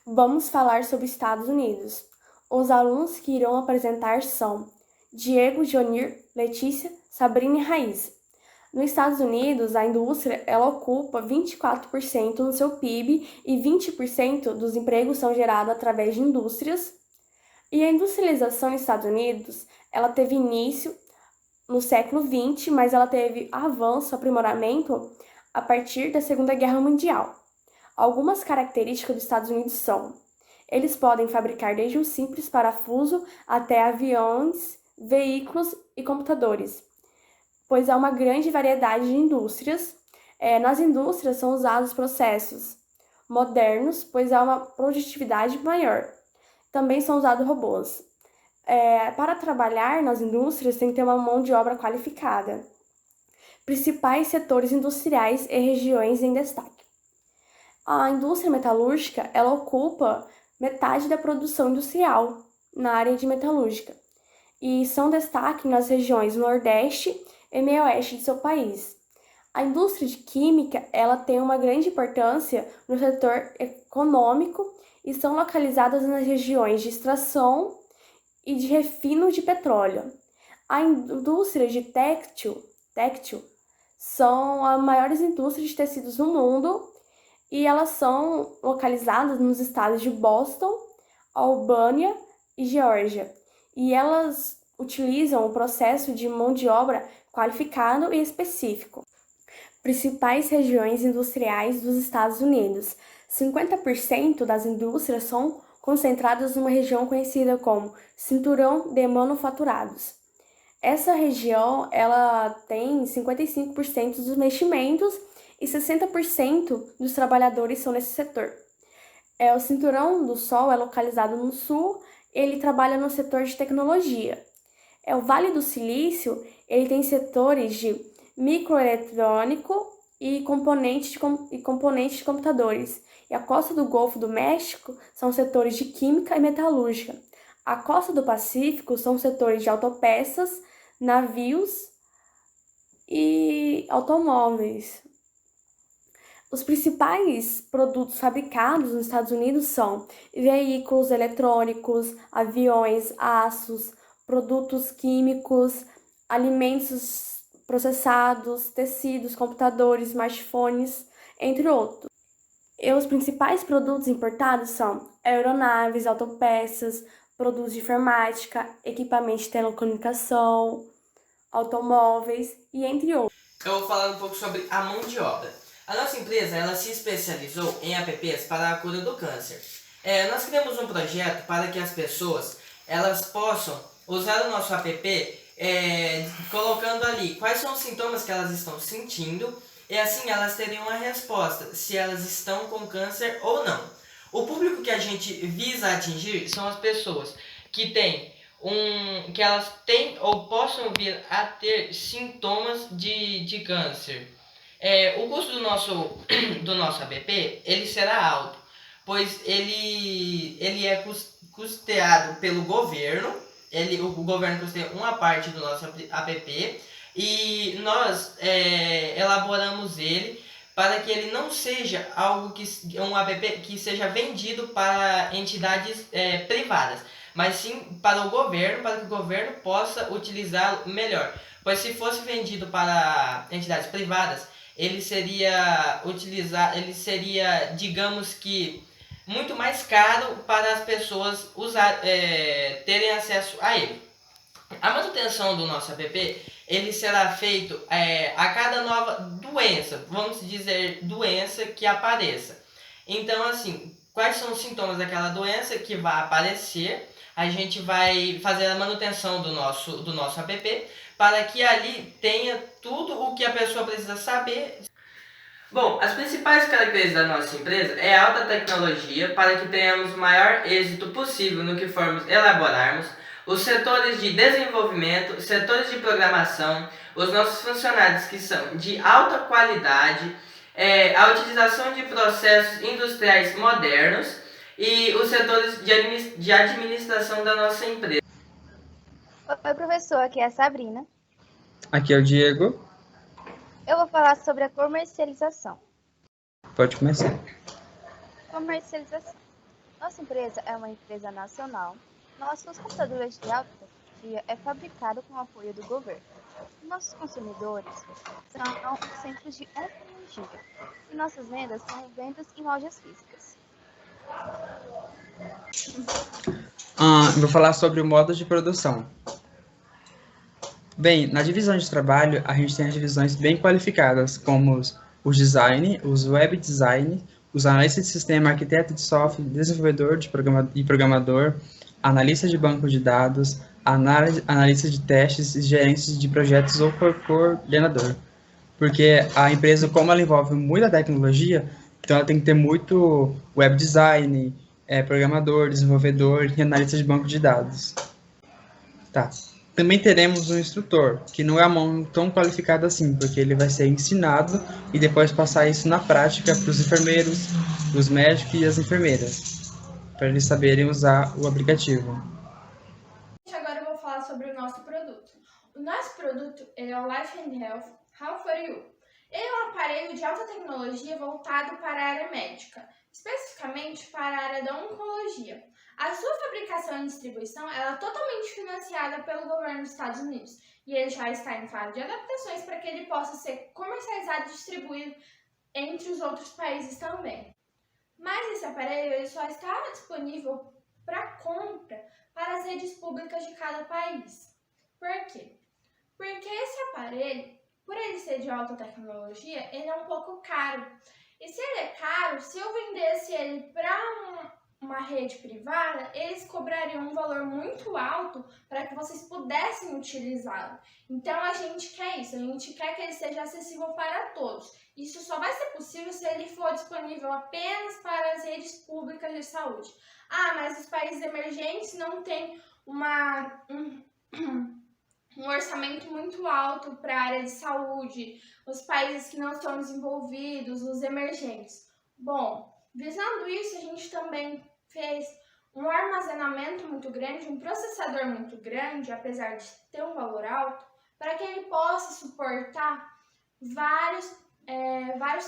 Vamos falar sobre Estados Unidos. Os alunos que irão apresentar são Diego, Jonir, Letícia, Sabrina e Raíssa. Nos Estados Unidos, a indústria ela ocupa 24% no seu PIB e 20% dos empregos são gerados através de indústrias. E a industrialização nos Estados Unidos, ela teve início no século XX, mas ela teve avanço, aprimoramento a partir da Segunda Guerra Mundial. Algumas características dos Estados Unidos são: eles podem fabricar desde um simples parafuso até aviões, veículos e computadores, pois há uma grande variedade de indústrias. Nas indústrias são usados processos modernos, pois há uma produtividade maior. Também são usados robôs. Para trabalhar nas indústrias tem que ter uma mão de obra qualificada. Principais setores industriais e regiões em destaque. A indústria metalúrgica, ela ocupa metade da produção industrial na área de metalúrgica e são destaque nas regiões Nordeste e Meio-Oeste de seu país. A indústria de química, ela tem uma grande importância no setor econômico e são localizadas nas regiões de extração e de refino de petróleo. A indústria de têxtil são as maiores indústrias de tecidos no mundo e elas são localizadas nos estados de Boston, Albânia e Geórgia. E elas utilizam o processo de mão de obra qualificado e específico. Principais regiões industriais dos Estados Unidos. 50% das indústrias são concentradas numa região conhecida como Cinturão de Manufaturados. Essa região ela tem 55% dos investimentos e 60% dos trabalhadores são nesse setor. O Cinturão do Sol é localizado no sul, ele trabalha no setor de tecnologia. O Vale do Silício, ele tem setores de microeletrônico e componentes de computadores. E a costa do Golfo do México são setores de química e metalúrgica. A costa do Pacífico são setores de autopeças, navios e automóveis. Os principais produtos fabricados nos Estados Unidos são veículos eletrônicos, aviões, aços, produtos químicos, alimentos processados, tecidos, computadores, smartphones, entre outros. E os principais produtos importados são aeronaves, autopeças, produtos de informática, equipamentos de telecomunicação, automóveis e entre outros. Eu vou falar um pouco sobre a mão de obra. A nossa empresa ela se especializou em apps para a cura do câncer. Nós criamos um projeto para que as pessoas elas possam usar o nosso app colocando ali quais são os sintomas que elas estão sentindo e assim elas teriam uma resposta se elas estão com câncer ou não. O público que a gente visa atingir são as pessoas que que elas têm ou possam vir a ter sintomas de câncer. O custo do nosso app ele será alto, pois ele é custeado pelo governo, o governo custeia uma parte do nosso app e nós elaboramos ele para que ele não seja um app que seja vendido para entidades privadas, mas sim para o governo, para que o governo possa utilizá-lo melhor. Pois se fosse vendido para entidades privadas, ele seria, digamos que, muito mais caro para as pessoas terem acesso a ele. A manutenção do nosso app ele será feito a cada nova doença, vamos dizer doença que apareça. Então, assim, quais são os sintomas daquela doença que vai aparecer? A gente vai fazer a manutenção do nosso app para que ali tenha tudo o que a pessoa precisa saber. Bom, as principais características da nossa empresa é a alta tecnologia para que tenhamos o maior êxito possível no que formos elaborarmos, os setores de desenvolvimento, setores de programação, os nossos funcionários que são de alta qualidade, a utilização de processos industriais modernos e os setores de administração da nossa empresa. Oi, professor, aqui é a Sabrina. Aqui é o Diego. Eu vou falar sobre a comercialização. Pode começar. Comercialização. Nossa empresa é uma empresa nacional. Nossos computadores de alta tecnologia é fabricado com o apoio do governo. Nossos consumidores são os centros de oncologia. E nossas vendas são vendas em lojas físicas. Vou falar sobre o modo de produção. Bem, na divisão de trabalho, a gente tem as divisões bem qualificadas, como os design, os web design, os analistas de sistema, arquiteto de software, desenvolvedor e programador, analista de banco de dados, analista de testes e gerentes de projetos ou coordenador. Porque a empresa, como ela envolve muita tecnologia, então ela tem que ter muito web design, programador, desenvolvedor e analista de banco de dados. Tá. Também teremos um instrutor, que não é a mão tão qualificada assim, porque ele vai ser ensinado e depois passar isso na prática para os enfermeiros, os médicos e as enfermeiras, para eles saberem usar o aplicativo. Agora eu vou falar sobre o nosso produto. O nosso produto é o Life and Health How for You. Ele é um aparelho de alta tecnologia voltado para a área médica, especificamente para a área da oncologia. A sua fabricação e distribuição é totalmente financiada pelo governo dos Estados Unidos e ele já está em fase de adaptações para que ele possa ser comercializado e distribuído entre os outros países também. Mas esse aparelho ele só está disponível para compra para as redes públicas de cada país. Por quê? Porque esse aparelho, por ele ser de alta tecnologia, ele é um pouco caro. E se ele é caro, se eu vendesse ele para uma rede privada, eles cobrariam um valor muito alto para que vocês pudessem utilizá-lo. Então a gente quer isso, a gente quer que ele seja acessível para todos. Isso só vai ser possível se ele for disponível apenas para as redes públicas de saúde. Ah, mas os países emergentes não têm um orçamento muito alto para a área de saúde, os países que não são desenvolvidos, os emergentes. Bom, visando isso, a gente também fez um armazenamento muito grande, um processador muito grande, apesar de ter um valor alto, para que ele possa suportar vários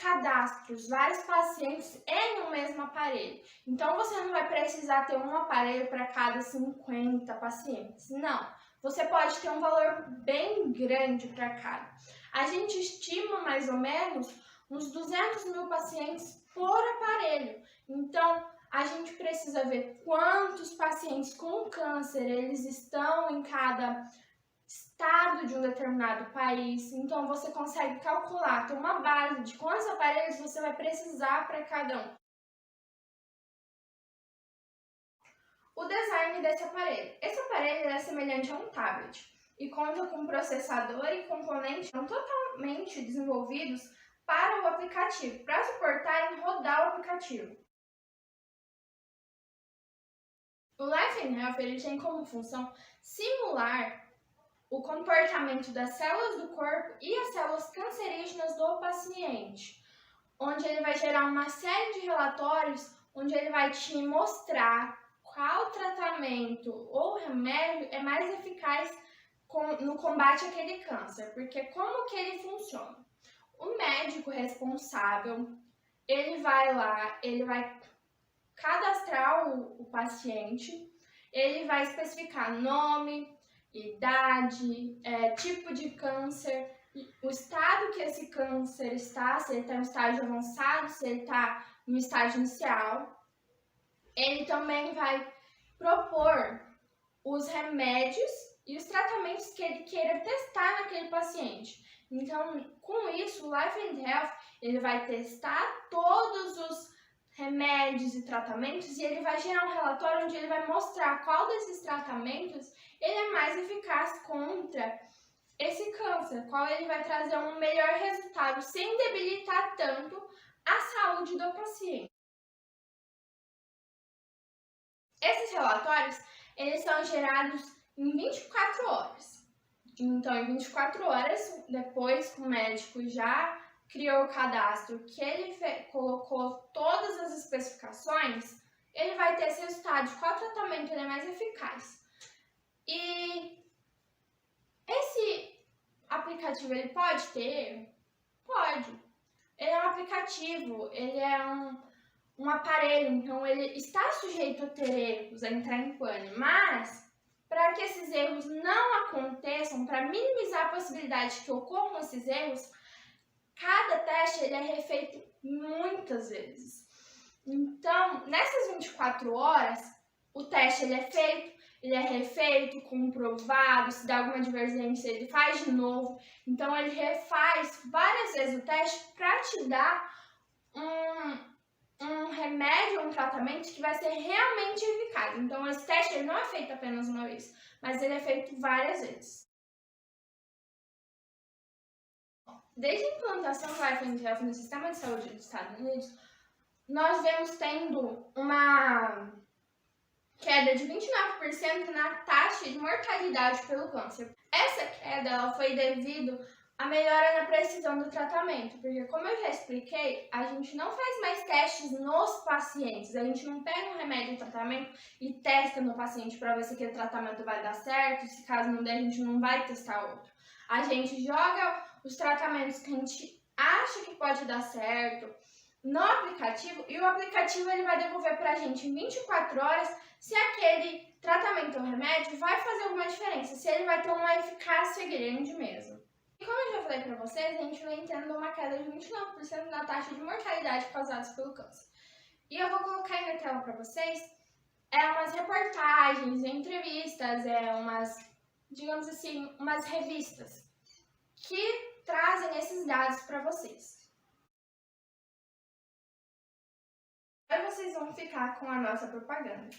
cadastros, vários pacientes em um mesmo aparelho. Então, você não vai precisar ter um aparelho para cada 50 pacientes, não. Você pode ter um valor bem grande para cada. A gente estima mais ou menos uns 200 mil pacientes por aparelho. Então, a gente precisa ver quantos pacientes com câncer eles estão em cada estado de um determinado país. Então, você consegue calcular, ter uma base de quantos aparelhos você vai precisar para cada um. O design desse aparelho. Esse aparelho é semelhante a um tablet e conta com processador e componentes totalmente desenvolvidos para o aplicativo, para suportarem rodar o aplicativo. O Life and Health ele tem como função simular o comportamento das células do corpo e as células cancerígenas do paciente, onde ele vai gerar uma série de relatórios onde ele vai te mostrar qual tratamento ou remédio é mais eficaz no combate àquele câncer, porque como que ele funciona? O médico responsável, ele vai lá, ele vai cadastrar o paciente, ele vai especificar nome, idade, tipo de câncer, o estado que esse câncer está, se ele está no estágio avançado, se ele está no estágio inicial. Ele também vai propor os remédios e os tratamentos que ele queira testar naquele paciente. Então, com isso, o Life and Health ele vai testar todos os remédios e tratamentos e ele vai gerar um relatório onde ele vai mostrar qual desses tratamentos ele é mais eficaz contra esse câncer, qual ele vai trazer um melhor resultado sem debilitar tanto a saúde do paciente. Esses relatórios, eles são gerados em 24 horas. Então, em 24 horas, depois que o médico já criou o cadastro, que ele colocou todas as especificações, ele vai ter esse resultado de qual tratamento ele é mais eficaz. E esse aplicativo, ele pode ter? Pode. Ele é um aplicativo, ele é um aparelho, então ele está sujeito a ter erros, a entrar em pane, mas para que esses erros não aconteçam, para minimizar a possibilidade que ocorram esses erros, cada teste ele é refeito muitas vezes. Então, nessas 24 horas, o teste ele é feito, ele é refeito, comprovado, se dá alguma divergência, ele faz de novo. Então, ele refaz várias vezes o teste para te dar um remédio, um tratamento que vai ser realmente eficaz. Então, esse teste ele não é feito apenas uma vez, mas ele é feito várias vezes. Desde a implantação do Life and Health no sistema de saúde dos Estados Unidos, nós vemos tendo uma queda de 29% na taxa de mortalidade pelo câncer. Essa queda ela foi devido à melhora na precisão do tratamento, porque como eu já expliquei, a gente não faz mais testes nos pacientes, a gente não pega um remédio, um tratamento e testa no paciente para ver se aquele tratamento vai dar certo, se caso não der a gente não vai testar outro. A gente joga os tratamentos que a gente acha que pode dar certo no aplicativo e o aplicativo ele vai devolver para a gente em 24 horas se aquele tratamento ou remédio vai fazer alguma diferença, se ele vai ter uma eficácia grande mesmo. E como eu já falei para vocês, a gente vem tendo uma queda de 29% na taxa de mortalidade causadas pelo câncer. E eu vou colocar aí na tela para vocês umas reportagens, entrevistas, digamos assim, umas revistas que trazem esses dados para vocês. Agora vocês vão ficar com a nossa propaganda.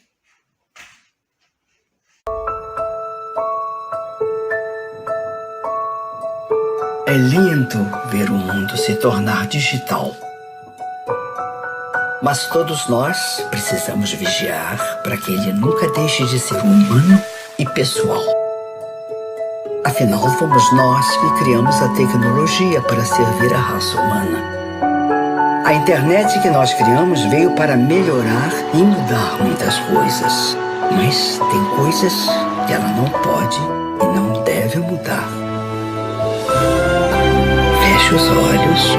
É lindo ver o mundo se tornar digital. Mas todos nós precisamos vigiar para que ele nunca deixe de ser humano e pessoal. Afinal, fomos nós que criamos a tecnologia para servir a raça humana. A internet que nós criamos veio para melhorar e mudar muitas coisas. Mas tem coisas que ela não pode e não deve mudar. Feche os olhos,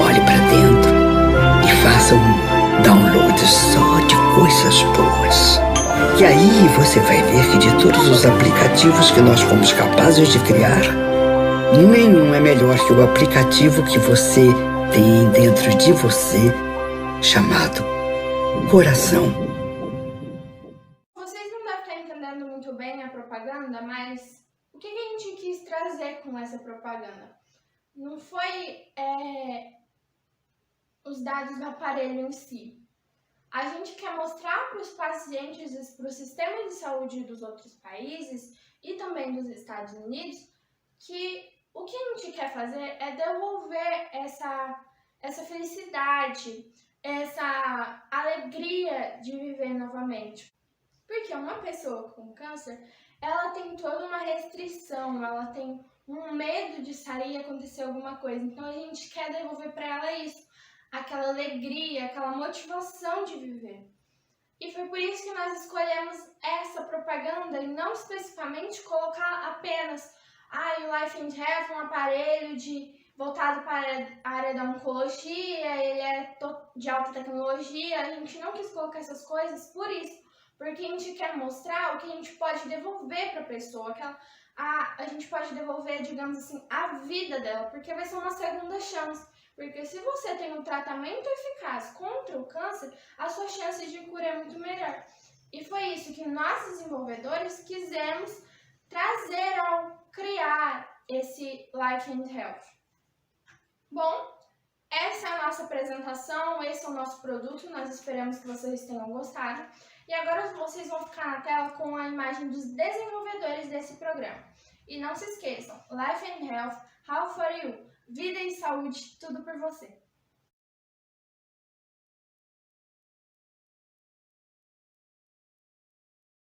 olhe para dentro e faça um download só de coisas boas. E aí você vai ver que de todos os aplicativos que nós fomos capazes de criar, nenhum é melhor que o aplicativo que você tem dentro de você, chamado Coração. Vocês não devem estar entendendo muito bem a propaganda, mas o que a gente quis trazer com essa propaganda? Não foi os dados do aparelho em si. A gente quer mostrar para os pacientes, para o sistema de saúde dos outros países e também dos Estados Unidos que o que a gente quer fazer é devolver essa felicidade, essa alegria de viver novamente. Porque uma pessoa com câncer, ela tem toda uma restrição, ela tem um medo de sair e acontecer alguma coisa. Então a gente quer devolver para ela isso, aquela alegria, aquela motivação de viver. E foi por isso que nós escolhemos essa propaganda e não especificamente colocar apenas o Life and Health, um aparelho voltado para a área da oncologia, ele é de alta tecnologia. A gente não quis colocar essas coisas por isso, porque a gente quer mostrar o que a gente pode devolver para a pessoa, a gente pode devolver, digamos assim, a vida dela, porque vai ser uma segunda chance. Porque se você tem um tratamento eficaz contra o câncer, a sua chance de cura é muito melhor. E foi isso que nós, desenvolvedores, quisemos trazer ao criar esse Life and Health. Bom, essa é a nossa apresentação, esse é o nosso produto, nós esperamos que vocês tenham gostado. E agora vocês vão ficar na tela com a imagem dos desenvolvedores desse programa. E não se esqueçam, Life and Health, How for You, vida e saúde, tudo por você.